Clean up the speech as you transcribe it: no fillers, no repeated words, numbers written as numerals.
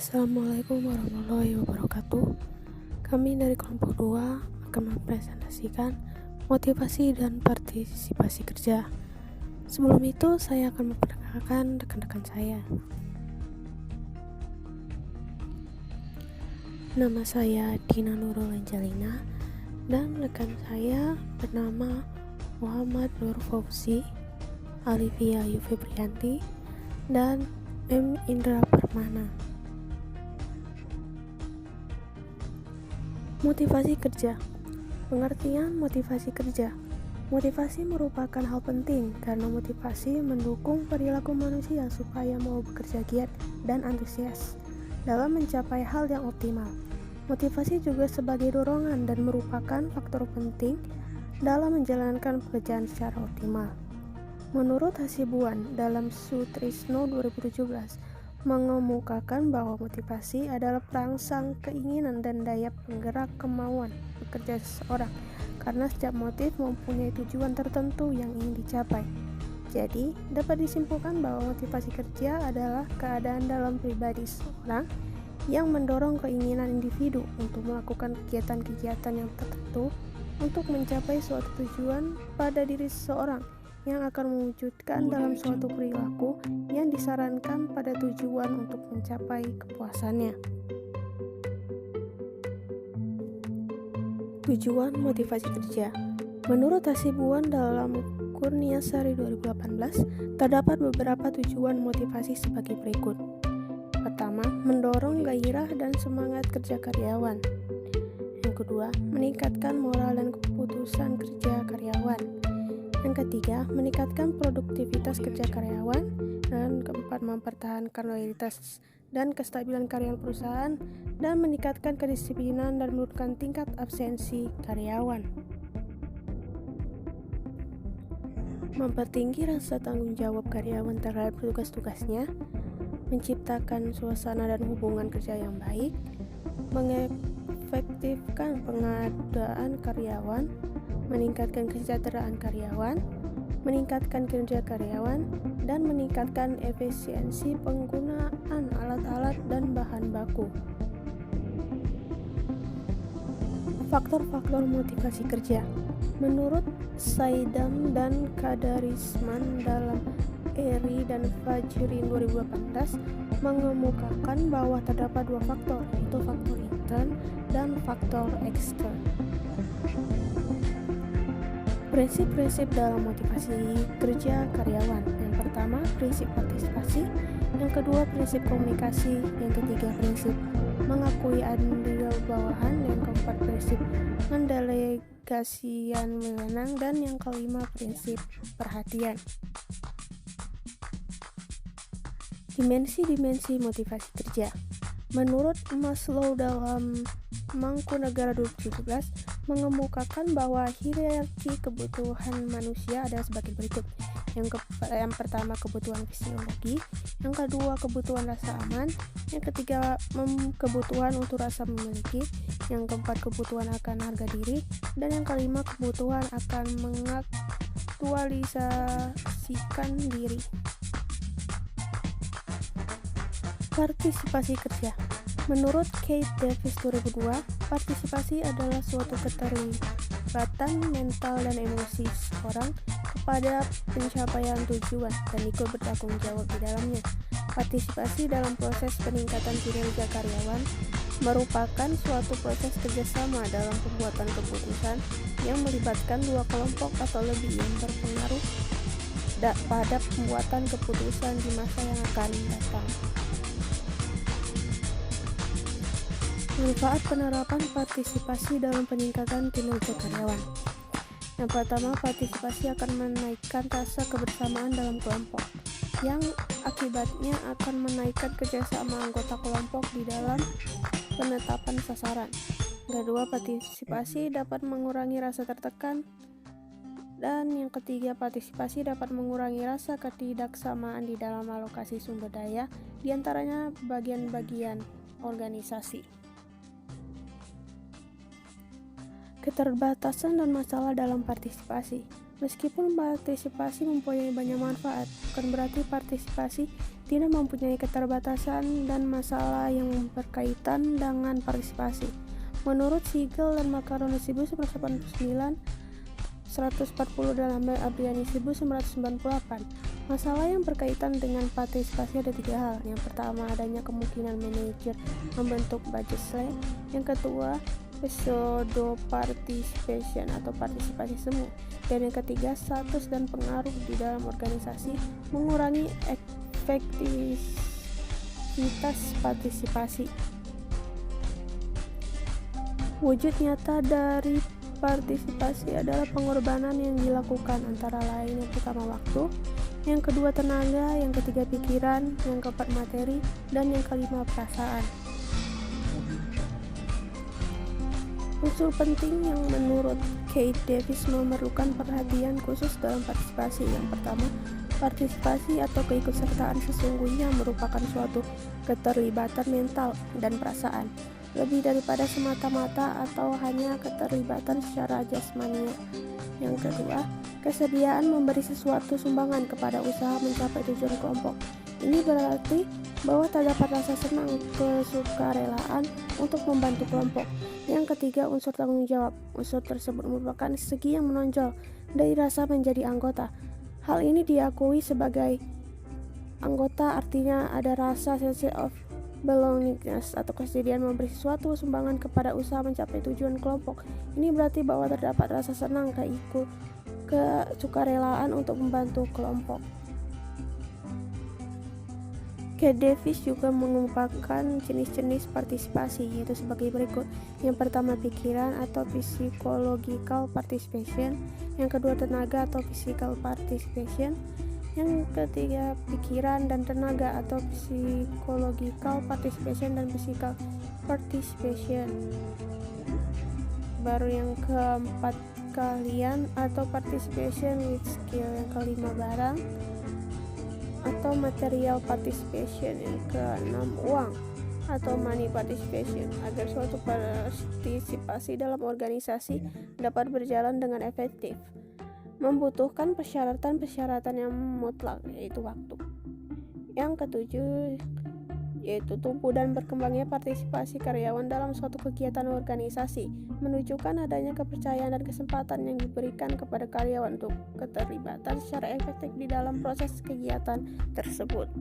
Assalamualaikum warahmatullahi wabarakatuh. Kami dari kelompok 2 akan mempresentasikan motivasi dan partisipasi kerja. Sebelum itu, saya akan memperkenalkan rekan-rekan saya. Nama saya Dina Nurul Angelina dan rekan saya bernama Muhammad Nur Fauzi, Alivia Yufebrianti, dan M. Indra Permana. Motivasi kerja. Pengertian motivasi kerja. Motivasi merupakan hal penting karena motivasi mendukung perilaku manusia supaya mau bekerja giat dan antusias dalam mencapai hal yang optimal. Motivasi juga sebagai dorongan dan merupakan faktor penting dalam menjalankan pekerjaan secara optimal. Menurut Hasibuan dalam Sutrisno 2017 mengemukakan bahwa motivasi adalah perangsang keinginan dan daya penggerak kemauan bekerja seseorang, karena setiap motif mempunyai tujuan tertentu yang ingin dicapai. Jadi, dapat disimpulkan bahwa motivasi kerja adalah keadaan dalam pribadi seseorang yang mendorong keinginan individu untuk melakukan kegiatan-kegiatan yang tertentu untuk mencapai suatu tujuan pada diri seseorang, yang akan mewujudkan dalam suatu perilaku yang disarankan pada tujuan untuk mencapai kepuasannya. Tujuan motivasi kerja. Menurut Hasibuan dalam Kurniasari 2018, terdapat beberapa tujuan motivasi sebagai berikut. Pertama, mendorong gairah dan semangat kerja karyawan. Yang kedua, meningkatkan moral dan keputusan kerja karyawan. Yang ketiga, meningkatkan produktivitas kerja karyawan. Dan keempat, mempertahankan loyalitas dan kestabilan karyawan perusahaan, dan meningkatkan kedisiplinan dan menurunkan tingkat absensi karyawan. Mempertinggi rasa tanggung jawab karyawan terhadap tugas-tugasnya, menciptakan suasana dan hubungan kerja yang baik, mengefektifkan pengadaan karyawan, meningkatkan kesejahteraan karyawan, meningkatkan kinerja karyawan, dan meningkatkan efisiensi penggunaan alat-alat dan bahan baku. Faktor-faktor motivasi kerja. Menurut Saidam dan Kadarisman dalam Eri dan Fajrin 2018 mengemukakan bahwa terdapat dua faktor, yaitu faktor intern dan faktor ekstern. Prinsip-prinsip dalam motivasi kerja karyawan. Yang pertama, prinsip partisipasi. Yang kedua, prinsip komunikasi. Yang ketiga, prinsip mengakui andil bawahan. Yang keempat, prinsip mendelegasian wewenang. Dan yang kelima, prinsip perhatian. Dimensi-dimensi motivasi kerja. Menurut Maslow dalam Mangkunegara 2017 mengemukakan bahwa hierarki kebutuhan manusia adalah sebagai berikut. Yang pertama, kebutuhan fisiologi. Yang kedua, kebutuhan rasa aman. Yang ketiga, kebutuhan untuk rasa memiliki. Yang keempat, kebutuhan akan harga diri. Dan yang kelima, kebutuhan akan mengaktualisasikan diri. Partisipasi kerja. Menurut Kate Davis 2002, partisipasi adalah suatu keterlibatan mental dan emosi seseorang kepada pencapaian tujuan dan ikut bertanggung jawab di dalamnya. Partisipasi dalam proses peningkatan kinerja karyawan merupakan suatu proses kerjasama dalam pembuatan keputusan yang melibatkan dua kelompok atau lebih yang berpengaruh pada pembuatan keputusan di masa yang akan datang. Manfaat penerapan partisipasi dalam peningkatan kinerja karyawan. Yang pertama, partisipasi akan menaikkan rasa kebersamaan dalam kelompok, yang akibatnya akan menaikkan kerjasama anggota kelompok di dalam penetapan sasaran. Kedua, partisipasi dapat mengurangi rasa tertekan. Dan yang ketiga, partisipasi dapat mengurangi rasa ketidaksamaan di dalam alokasi sumber daya, diantaranya bagian-bagian organisasi. Keterbatasan dan masalah dalam partisipasi. Meskipun partisipasi mempunyai banyak manfaat, bukan berarti partisipasi tidak mempunyai keterbatasan dan masalah yang berkaitan dengan partisipasi. Menurut Siegel dan Macaroni 1989, 140 dalam Abriani 1998, masalah yang berkaitan dengan partisipasi ada 3 hal. Yang pertama, adanya kemungkinan manajer membentuk budget slack. Yang kedua, pseudo participation atau partisipasi semu. Dan yang ketiga, status dan pengaruh di dalam organisasi mengurangi efektivitas partisipasi. Wujud nyata dari partisipasi adalah pengorbanan yang dilakukan, antara lain yang pertama waktu, yang kedua tenaga, yang ketiga pikiran, yang keempat materi, dan yang kelima perasaan. Unsur penting yang menurut Keith Davis memerlukan perhatian khusus dalam partisipasi. Yang pertama, partisipasi atau keikutsertaan sesungguhnya merupakan suatu keterlibatan mental dan perasaan, lebih daripada semata-mata atau hanya keterlibatan secara jasmania. Yang kedua, kesediaan memberi sesuatu sumbangan kepada usaha mencapai tujuan kelompok. Ini berarti bahwa terdapat rasa senang, kesukarelaan untuk membantu kelompok. Yang ketiga, unsur tanggung jawab. Unsur tersebut merupakan segi yang menonjol dari rasa menjadi anggota. Hal ini diakui sebagai anggota, artinya ada rasa sense of belongingness atau kesediaan memberi sesuatu sumbangan kepada usaha mencapai tujuan kelompok. Ini berarti bahwa terdapat rasa senang, kesukarelaan untuk membantu kelompok. Keith Davis juga mengemukakan jenis-jenis partisipasi, yaitu sebagai berikut. Yang pertama, pikiran atau psychological participation. Yang kedua, tenaga atau physical participation. Yang ketiga, pikiran dan tenaga atau psychological participation dan physical participation. Baru yang keempat, keahlian atau participation with skill. Yang kelima, barang atau material participation. Yang keenam, uang atau money participation. Agar suatu partisipasi dalam organisasi dapat berjalan dengan efektif, membutuhkan persyaratan-persyaratan yang mutlak, yaitu waktu. Yang ketujuh, yaitu tumbuh dan berkembangnya partisipasi karyawan dalam suatu kegiatan organisasi, menunjukkan adanya kepercayaan dan kesempatan yang diberikan kepada karyawan untuk keterlibatan secara efektif di dalam proses kegiatan tersebut.